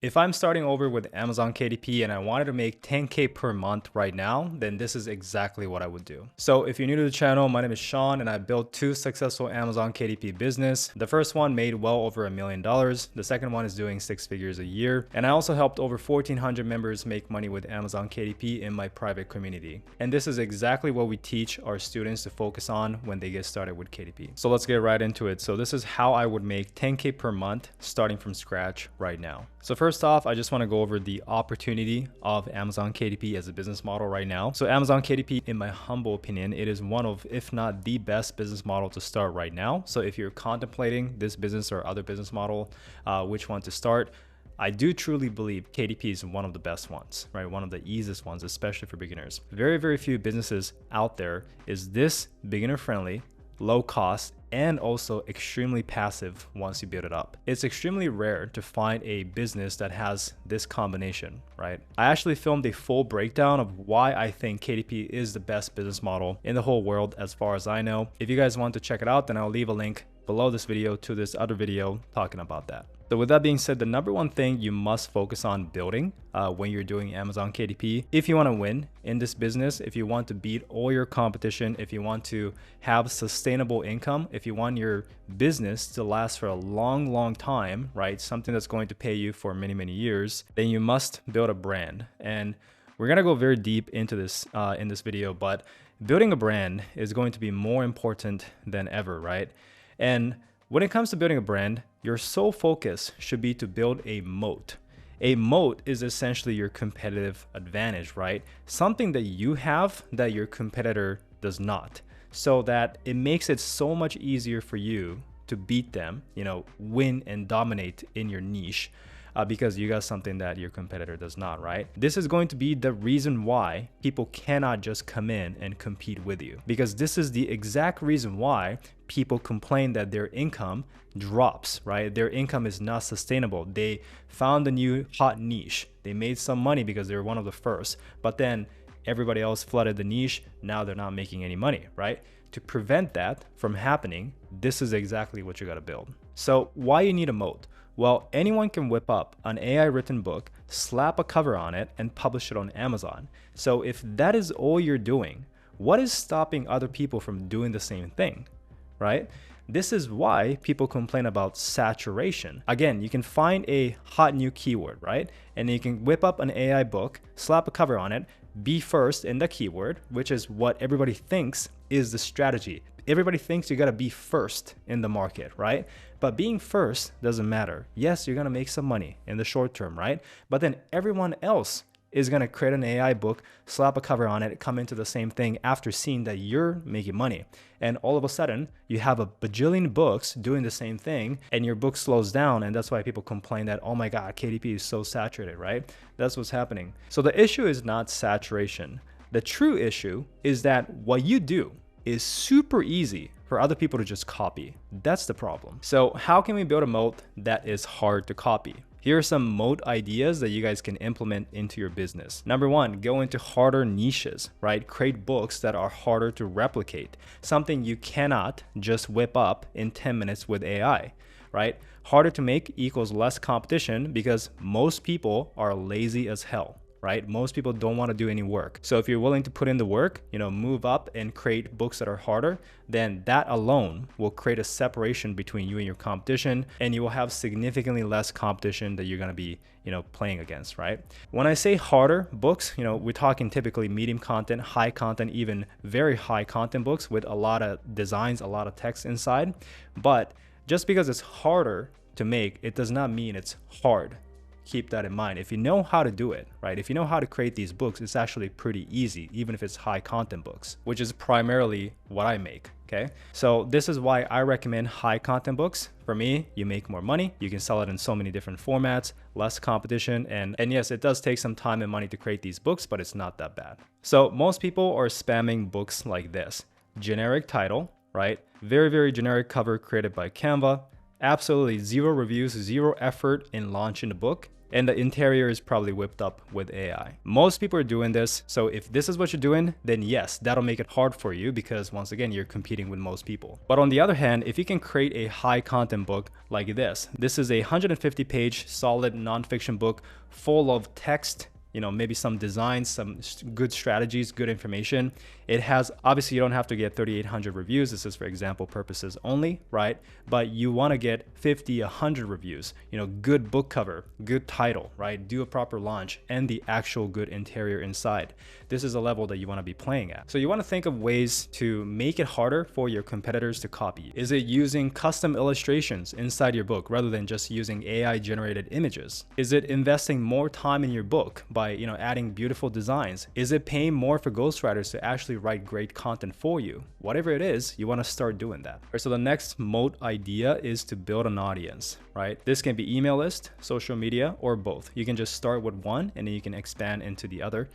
If I'm starting over with Amazon KDP and I wanted to make 10K per month right now, then this is exactly what I would do. So if you're new to the channel, my name is Sean and I built 2 successful Amazon KDP business. The first one made well over $1 million. The second one is doing 6 figures a year. And I also helped over 1,400 members make money with Amazon KDP in my private community. And this is exactly what we teach our students to focus on when they get started with KDP. So let's get right into it. So this is how I would make 10K per month starting from scratch right now. So first off, I just want to go over the opportunity of Amazon KDP as a business model right now. So Amazon KDP, in my humble opinion, it is one of, if not the best business model to start right now. So if you're contemplating this business or other business model, which one to start, I do truly believe KDP is one of the best ones, right? One of the easiest ones, especially for beginners. Very, very few businesses out there is this beginner friendly, low cost, and also extremely passive once you build it up. It's extremely rare to find a business that has this combination, right? I actually filmed a full breakdown of why I think KDP is the best business model in the whole world as far as I know. If you guys want to check it out, then I'll leave a link below this video to this other video talking about that. So with that being said, the number one thing you must focus on building when you're doing Amazon KDP, if you want to win in this business, if you want to beat all your competition, if you want to have sustainable income, if you want your business to last for a long, long time, right? Something that's going to pay you for many, many years, then you must build a brand. And we're going to go very deep into this in this video, but building a brand is going to be more important than ever, right? And when it comes to building a brand, your sole focus should be to build a moat. A moat is essentially your competitive advantage, right? Something that you have that your competitor does not, so that it makes it so much easier for you to beat them, win and dominate in your niche. Because you got something that your competitor does not, right? This is going to be the reason why people cannot just come in and compete with you, because this is the exact reason why people complain that their income drops, right? Their income is not sustainable. They found a new hot niche. They made some money because they were one of the first, but then everybody else flooded the niche. Now they're not making any money, right? To prevent that from happening, this is exactly what you got to build. So why you need a moat? Well, anyone can whip up an AI written book, slap a cover on it, and publish it on Amazon. So if that is all you're doing, what is stopping other people from doing the same thing, right? This is why people complain about saturation. Again, you can find a hot new keyword, right? And you can whip up an AI book, slap a cover on it, be first in the keyword, which is what everybody thinks is the strategy. Everybody thinks you gotta be first in the market, right? But being first doesn't matter. Yes, you're gonna make some money in the short term, right? But then everyone else is gonna create an AI book, slap a cover on it, come into the same thing after seeing that you're making money. And all of a sudden, you have a bajillion books doing the same thing and your book slows down. And that's why people complain that, oh my God, KDP is so saturated, right? That's what's happening. So the issue is not saturation. The true issue is that what you do is super easy for other people to just copy. That's the problem. So how can we build a moat that is hard to copy? Here are some moat ideas that you guys can implement into your business. Number one, go into harder niches, right? Create books that are harder to replicate. Something you cannot just whip up in 10 minutes with AI, right? Harder to make equals less competition because most people are lazy as hell, right? Most people don't want to do any work. So if you're willing to put in the work, move up and create books that are harder, then that alone will create a separation between you and your competition, and you will have significantly less competition that you're going to be, playing against, right? When I say harder books, we're talking typically medium content, high content, even very high content books with a lot of designs, a lot of text inside. But just because it's harder to make, it does not mean it's hard. Keep that in mind. If you know how to do it, right? If you know how to create these books, it's actually pretty easy, even if it's high content books, which is primarily what I make, okay? So this is why I recommend high content books. For me, you make more money. You can sell it in so many different formats, less competition. And yes, it does take some time and money to create these books, but it's not that bad. So most people are spamming books like this. Generic title, right? Very, very generic cover created by Canva. Absolutely zero reviews, zero effort in launching the book. and the interior is probably whipped up with AI. Most people are doing this. So if this is what you're doing, then yes, that'll make it hard for you because once again, you're competing with most people. But on the other hand, if you can create a high content book like this is a 150 page solid nonfiction book full of text, maybe some designs, some good strategies, good information. It has, obviously you don't have to get 3,800 reviews. This is for example purposes only, right? But you want to get 50, 100 reviews, good book cover, good title, right? Do a proper launch and the actual good interior inside. This is a level that you want to be playing at. So you want to think of ways to make it harder for your competitors to copy. Is it using custom illustrations inside your book rather than just using AI generated images? Is it investing more time in your book by adding beautiful designs? Is it paying more for ghostwriters to actually write great content for you? Whatever it is, you want to start doing that. Right, so the next moat idea is to build an audience, right? This can be email list, social media, or both. You can just start with one and then you can expand into the other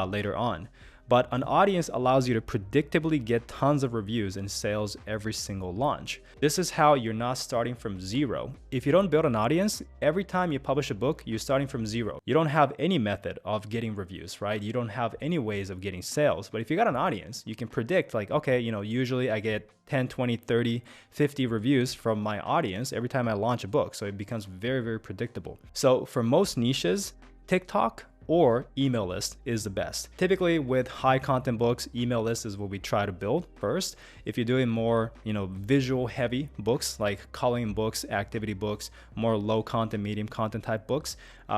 later on. But an audience allows you to predictably get tons of reviews and sales every single launch. This is how you're not starting from zero. If you don't build an audience, every time you publish a book, you're starting from zero. You don't have any method of getting reviews, right? You don't have any ways of getting sales. But if you got an audience, you can predict like, okay, usually I get 10, 20, 30, 50 reviews from my audience every time I launch a book. So it becomes very, very predictable. So for most niches, TikTok or email list is the best. Typically with high content books, email list is what we try to build first. If you're doing more, visual heavy books like coloring books, activity books, more low content, medium content type books,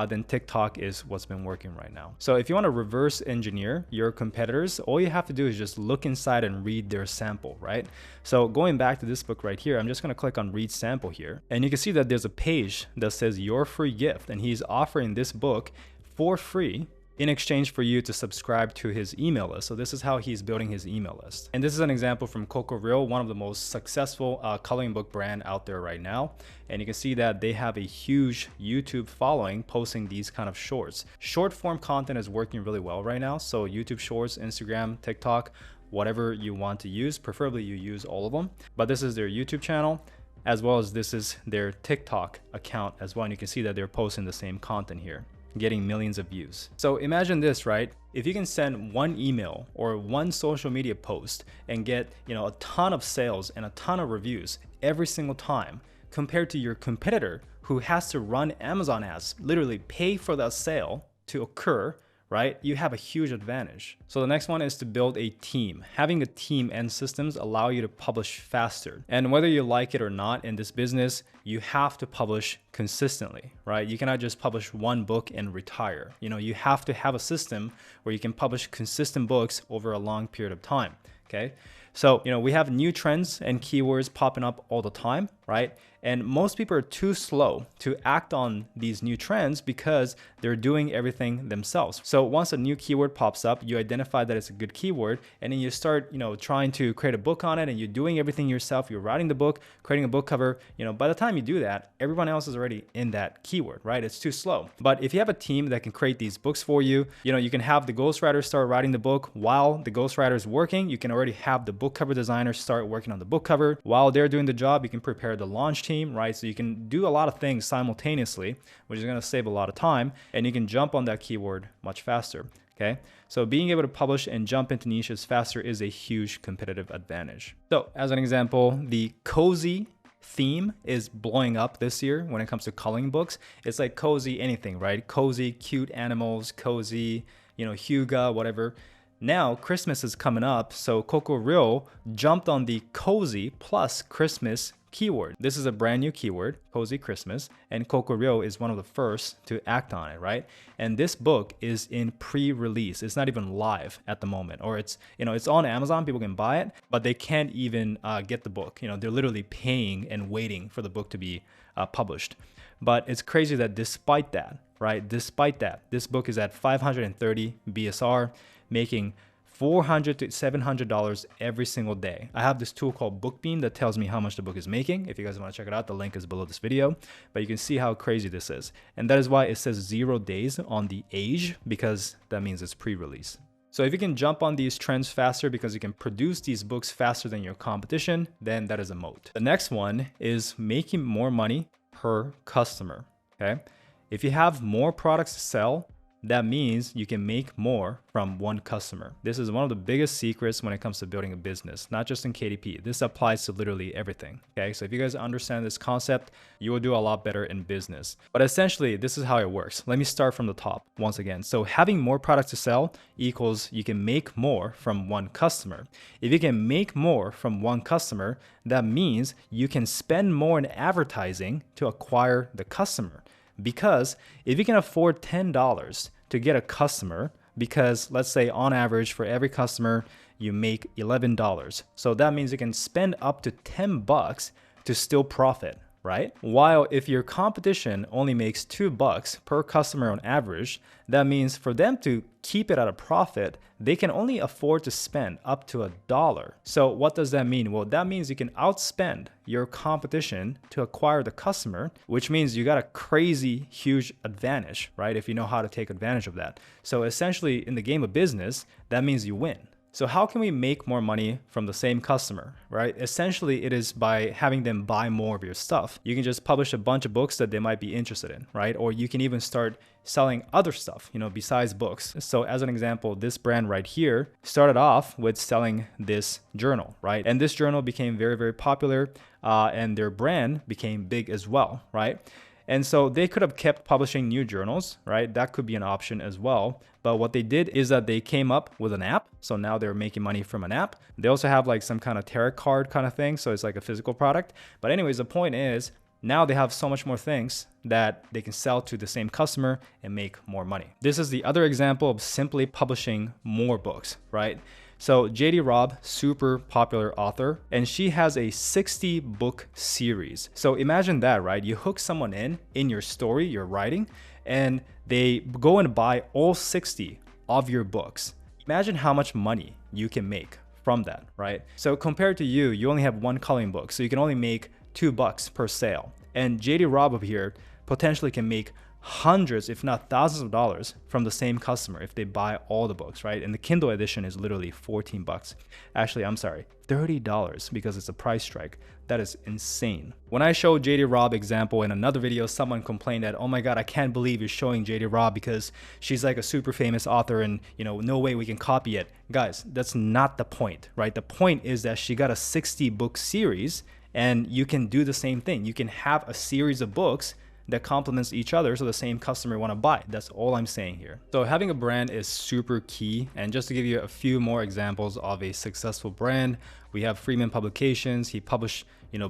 then TikTok is what's been working right now. So if you want to reverse engineer your competitors, all you have to do is just look inside and read their sample, right? So going back to this book right here, I'm just going to click on read sample here. And you can see that there's a page that says your free gift, and he's offering this book for free in exchange for you to subscribe to his email list. So this is how he's building his email list. And this is an example from Coco Real, one of the most successful coloring book brand out there right now. And you can see that they have a huge YouTube following posting these kind of shorts. Short form content is working really well right now. So YouTube shorts, Instagram, TikTok, whatever you want to use, preferably you use all of them. But this is their YouTube channel, as well as this is their TikTok account as well. And you can see that they're posting the same content here, getting millions of views. So imagine this, right? If you can send one email or one social media post and get, a ton of sales and a ton of reviews every single time, compared to your competitor who has to run Amazon ads, literally pay for that sale to occur, right? You have a huge advantage. So the next one is to build a team. Having a team and systems allow you to publish faster. And whether you like it or not in this business, you have to publish consistently, right? You cannot just publish one book and retire. You have to have a system where you can publish consistent books over a long period of time, okay? So, we have new trends and keywords popping up all the time, right? And most people are too slow to act on these new trends because they're doing everything themselves. So once a new keyword pops up, you identify that it's a good keyword, and then you start, trying to create a book on it, and you're doing everything yourself. You're writing the book, creating a book cover. By the time you do that, everyone else is already in that keyword, right? It's too slow. But if you have a team that can create these books for you, you can have the ghostwriter start writing the book while the ghostwriter is working. You can already have the book cover designer start working on the book cover. While they're doing the job, you can prepare the launch team, right? So you can do a lot of things simultaneously, which is going to save a lot of time, and you can jump on that keyword much faster. Okay, so being able to publish and jump into niches faster is a huge competitive advantage. So as an example, the cozy theme is blowing up this year when it comes to coloring books. It's like cozy anything, right? Cozy, cute animals, cozy, hygge, whatever. Now Christmas is coming up, so Coco Real jumped on the cozy plus Christmas keyword. This is a brand new keyword, cozy Christmas, and Coco Real is one of the first to act on it, right? And this book is in pre-release. It's not even live at the moment, or it's on Amazon. People can buy it, but they can't even get the book. They're literally paying and waiting for the book to be published. But it's crazy that despite that, right? Despite that, this book is at 530 BSR, making $400 to $700 every single day. I have this tool called Bookbeam that tells me how much the book is making. If you guys want to check it out, the link is below this video, but you can see how crazy this is. And that is why it says 0 days on the age, because that means it's pre-release. So if you can jump on these trends faster because you can produce these books faster than your competition, then that is a moat. The next one is making more money per customer, okay? If you have more products to sell, that means you can make more from one customer. This is one of the biggest secrets when it comes to building a business, not just in KDP. This applies to literally everything. Okay, so if you guys understand this concept, you will do a lot better in business. But essentially, this is how it works. Let me start from the top once again. So having more products to sell equals you can make more from one customer. If you can make more from one customer, that means you can spend more in advertising to acquire the customer. Because if you can afford $10 to get a customer, because let's say on average for every customer, you make $11. So that means you can spend up to $10 to still profit, right? While if your competition only makes $2 per customer on average, that means for them to keep it at a profit, they can only afford to spend up to $1. So what does that mean? Well, that means you can outspend your competition to acquire the customer, which means you got a crazy huge advantage, right? If you know how to take advantage of that. So essentially in the game of business, that means you win. So how can we make more money from the same customer, right? Essentially, it is by having them buy more of your stuff. You can just publish a bunch of books that they might be interested in, right? Or you can even start selling other stuff, besides books. So as an example, this brand right here started off with selling this journal, right? And this journal became very, very popular, and their brand became big as well, right? And so they could have kept publishing new journals, right? That could be an option as well. But what they did is that they came up with an app. So now they're making money from an app. They also have like some kind of tarot card kind of thing. So it's like a physical product. But anyways, the point is now they have so much more things that they can sell to the same customer and make more money. This is the other example of simply publishing more books, right? So JD Robb, super popular author, and she has a 60 book series. So imagine that, right? You hook someone in your story, you're writing, and they go and buy all 60 of your books. Imagine how much money you can make from that, right? So compared to you only have one coloring book, so you can only make $2 per sale. And JD Robb up here potentially can make hundreds, if not thousands of dollars from the same customer if they buy all the books, right? And the Kindle edition is literally $14. Actually, I'm sorry, $30 because it's a price strike. That is insane. When I showed JD Robb example in another video, someone complained that, oh my God, I can't believe you're showing JD Robb because she's like a super famous author and no way we can copy it. Guys, that's not the point, right? The point is that she got a 60 book series and you can do the same thing. You can have a series of books that complements each other so the same customer want to buy. That's all I'm saying here. So having a brand is super key. And just to give you a few more examples of a successful brand, we have Freeman Publications. He published,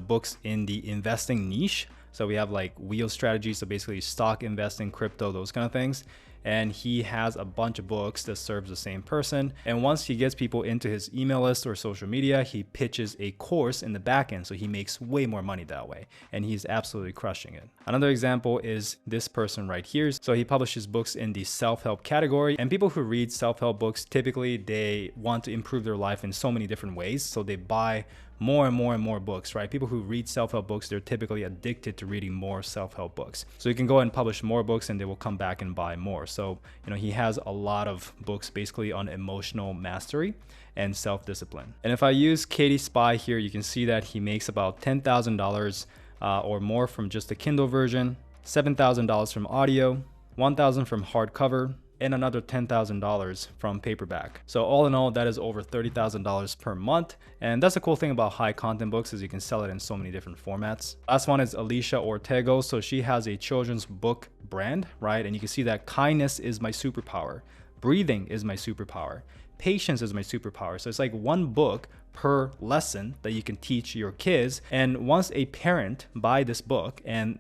books in the investing niche. So we have like wheel strategies, so basically stock investing, crypto, those kind of things. And he has a bunch of books that serves the same person. And once he gets people into his email list or social media, he pitches a course in the back end. So he makes way more money that way. And he's absolutely crushing it. Another example is this person right here. So he publishes books in the self-help category. And people who read self-help books, typically they want to improve their life in so many different ways. So they buy more and more and more books, right? People who read self-help books, they're typically addicted to reading more self-help books. So you can go and publish more books and they will come back and buy more. So, he has a lot of books basically on emotional mastery and self-discipline. And if I use Katie Spy here, you can see that he makes about $10,000 or more from just the Kindle version, $7,000 from audio, $1,000 from hardcover, and another $10,000 from paperback. So all in all, that is over $30,000 per month. And that's the cool thing about high content books is you can sell it in so many different formats. Last one is Alicia Ortego. So she has a children's book brand, right? And you can see that kindness is my superpower. Breathing is my superpower. Patience is my superpower. So it's like one book per lesson that you can teach your kids. And once a parent buy this book and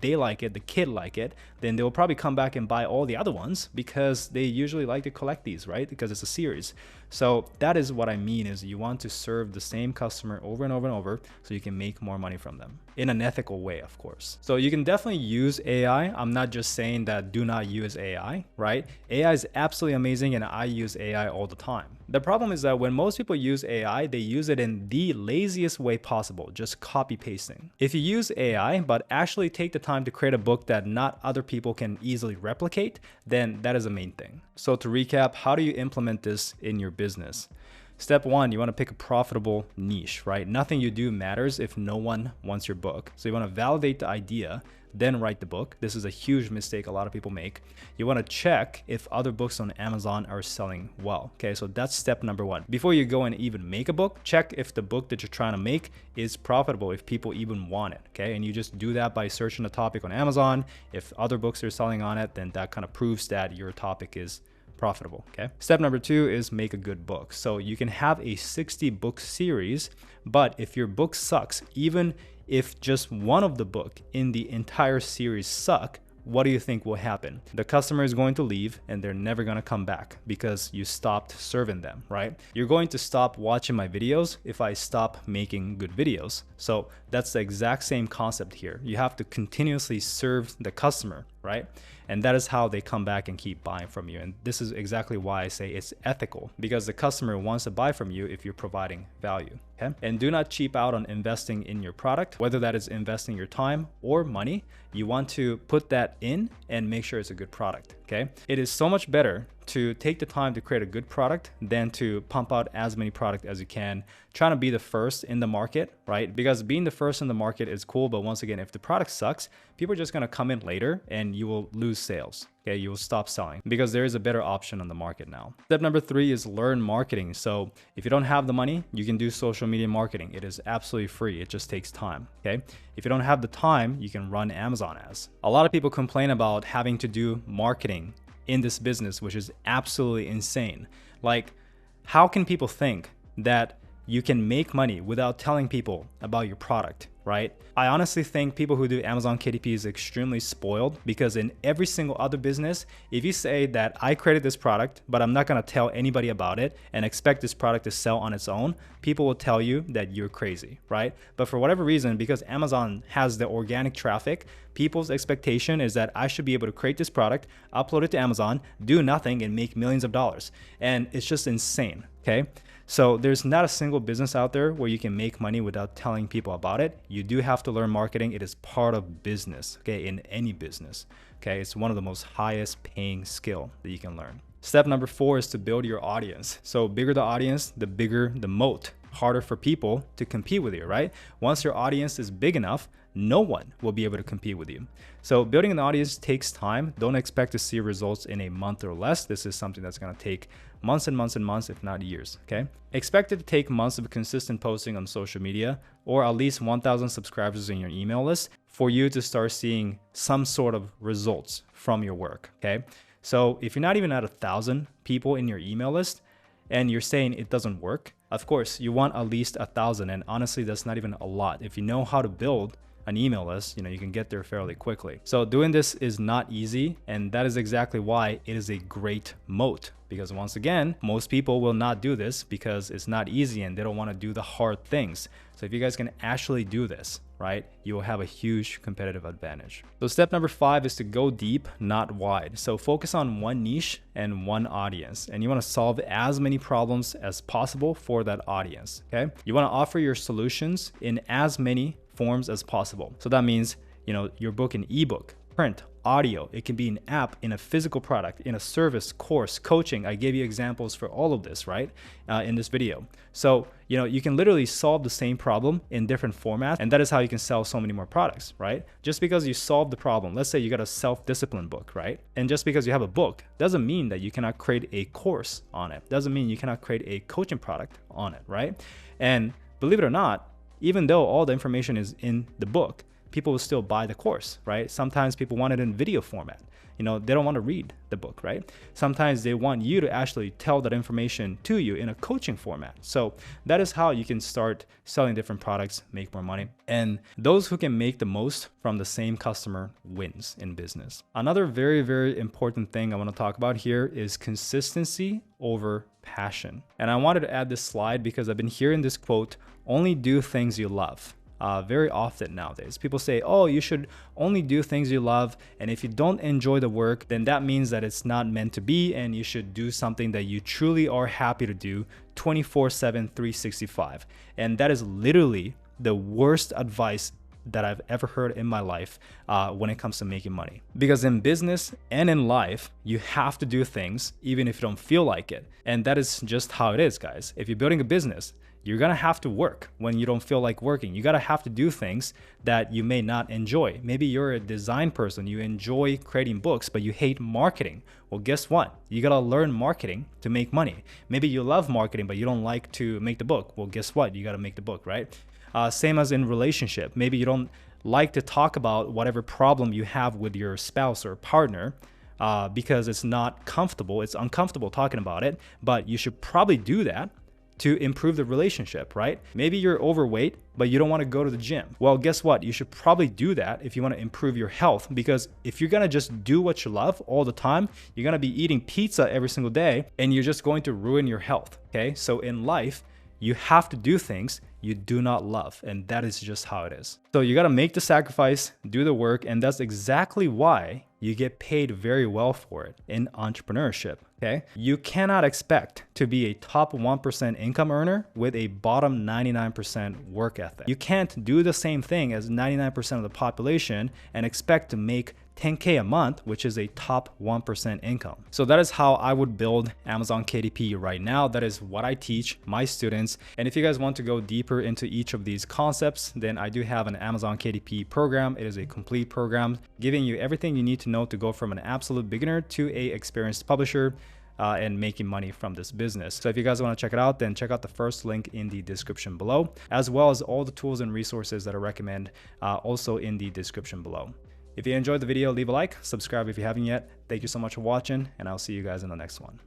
they like it, the kid like it, then they will probably come back and buy all the other ones because they usually like to collect these, right? Because it's a series. So that is what I mean is you want to serve the same customer over and over and over so you can make more money from them in an ethical way, of course. So you can definitely use AI. I'm not just saying that do not use AI, right? AI is absolutely amazing and I use AI all the time. The problem is that when most people use AI, they use it in the laziest way possible, just copy pasting. If you use AI, but actually take the time to create a book that not other people can easily replicate, then that is the main thing. So to recap, how do you implement this in your business? Step one, you want to pick a profitable niche, right? Nothing you do matters if no one wants your book. So you want to validate the idea then write the book. This is a huge mistake a lot of people make. You want to check if other books on Amazon are selling well. Okay, so that's step number one. Before you go and even make a book, check if the book that you're trying to make is profitable, if people even want it. Okay, and you just do that by searching the topic on Amazon. If other books are selling on it, then that kind of proves that your topic is profitable. Okay. Step number two is make a good book. So you can have a 60 book series, but if your book sucks, even if just one of the book in the entire series suck, what do you think will happen? The customer is going to leave and they're never going to come back because you stopped serving them, right? You're going to stop watching my videos if I stop making good videos. So that's the exact same concept here. You have to continuously serve the customer, right? And that is how they come back and keep buying from you. And this is exactly why I say it's ethical, because the customer wants to buy from you if you're providing value. Okay? And do not cheap out on investing in your product, whether that is investing your time or money. You want to put that in and make sure it's a good product. Okay? It is so much better to take the time to create a good product than to pump out as many products as you can, trying to be the first in the market, right? Because being the first in the market is cool, but once again, if the product sucks, people are just going to come in later and you will lose sales. Okay, you will stop selling because there is a better option on the market now. Step number three is learn marketing. So if you don't have the money, you can do social media marketing. It is absolutely free. It just takes time. Okay. If you don't have the time, you can run Amazon ads. A lot of people complain about having to do marketing in this business, which is absolutely insane. Like, how can people think that you can make money without telling people about your product, right? I honestly think people who do Amazon KDP is extremely spoiled, because in every single other business, if you say that I created this product, but I'm not gonna tell anybody about it and expect this product to sell on its own, people will tell you that you're crazy, right? But for whatever reason, because Amazon has the organic traffic, people's expectation is that I should be able to create this product, upload it to Amazon, do nothing, and make millions of dollars. And it's just insane, okay? So there's not a single business out there where you can make money without telling people about it. You do have to learn marketing. It is part of business, okay, in any business, okay? It's one of the most highest paying skill that you can learn. Step number four is to build your audience. So bigger the audience, the bigger the moat. Harder for people to compete with you, right? Once your audience is big enough, no one will be able to compete with you. So building an audience takes time. Don't expect to see results in a month or less. This is something that's going to take months and months and months, if not years, okay? Expect it to take months of consistent posting on social media, or at least 1,000 subscribers in your email list for you to start seeing some sort of results from your work, okay? So if you're not even at 1,000 people in your email list and you're saying it doesn't work, of course, you want at least 1,000. And honestly, that's not even a lot. If you know how to build an email list, you can get there fairly quickly. So doing this is not easy. And that is exactly why it is a great moat. Because once again, most people will not do this because it's not easy and they don't want to do the hard things. So if you guys can actually do this, right, you will have a huge competitive advantage. So step number 5 is to go deep, not wide. So focus on one niche and one audience, and you want to solve as many problems as possible for that audience, okay? You want to offer your solutions in as many forms as possible. So that means, your book in ebook, print, audio, it can be an app, in a physical product, in a service, course, coaching. I gave you examples for all of this, right, in this video. So, you can literally solve the same problem in different formats, and that is how you can sell so many more products, right? Just because you solve the problem, let's say you got a self-discipline book, right? And just because you have a book doesn't mean that you cannot create a course on it. Doesn't mean you cannot create a coaching product on it, right? And believe it or not, even though all the information is in the book, people will still buy the course, right? Sometimes people want it in video format. They don't want to read the book, right? Sometimes they want you to actually tell that information to you in a coaching format. So that is how you can start selling different products, make more money. And those who can make the most from the same customer wins in business. Another very, very important thing I want to talk about here is consistency over passion. And I wanted to add this slide because I've been hearing this quote, only do things you love. Very often nowadays. People say, oh, you should only do things you love. And if you don't enjoy the work, then that means that it's not meant to be. And you should do something that you truly are happy to do 24/7, 365. And that is literally the worst advice that I've ever heard in my life when it comes to making money. Because in business and in life, you have to do things even if you don't feel like it. And that is just how it is, guys. If you're building a business, you're gonna have to work when you don't feel like working. You gotta have to do things that you may not enjoy. Maybe you're a design person, you enjoy creating books, but you hate marketing. Well, guess what? You gotta learn marketing to make money. Maybe you love marketing, but you don't like to make the book. Well, guess what? You gotta make the book, right? Same as in relationship. Maybe you don't like to talk about whatever problem you have with your spouse or partner because it's not comfortable. It's uncomfortable talking about it, but you should probably do that to improve the relationship, right? Maybe you're overweight, but you don't want to go to the gym. Well, guess what? You should probably do that if you want to improve your health, because if you're gonna just do what you love all the time, you're gonna be eating pizza every single day and you're just going to ruin your health, okay? So in life, you have to do things you do not love, and that is just how it is. So you gotta make the sacrifice, do the work, and that's exactly why you get paid very well for it in entrepreneurship, okay? You cannot expect to be a top 1% income earner with a bottom 99% work ethic. You can't do the same thing as 99% of the population and expect to make 10K a month, which is a top 1% income. So that is how I would build Amazon KDP right now. That is what I teach my students. And if you guys want to go deeper into each of these concepts, then I do have an Amazon KDP program. It is a complete program giving you everything you need to know to go from an absolute beginner to a experienced publisher and making money from this business. So if you guys want to check it out, then check out the first link in the description below, as well as all the tools and resources that I recommend also in the description below. If you enjoyed the video, leave a like, subscribe if you haven't yet. Thank you so much for watching, and I'll see you guys in the next one.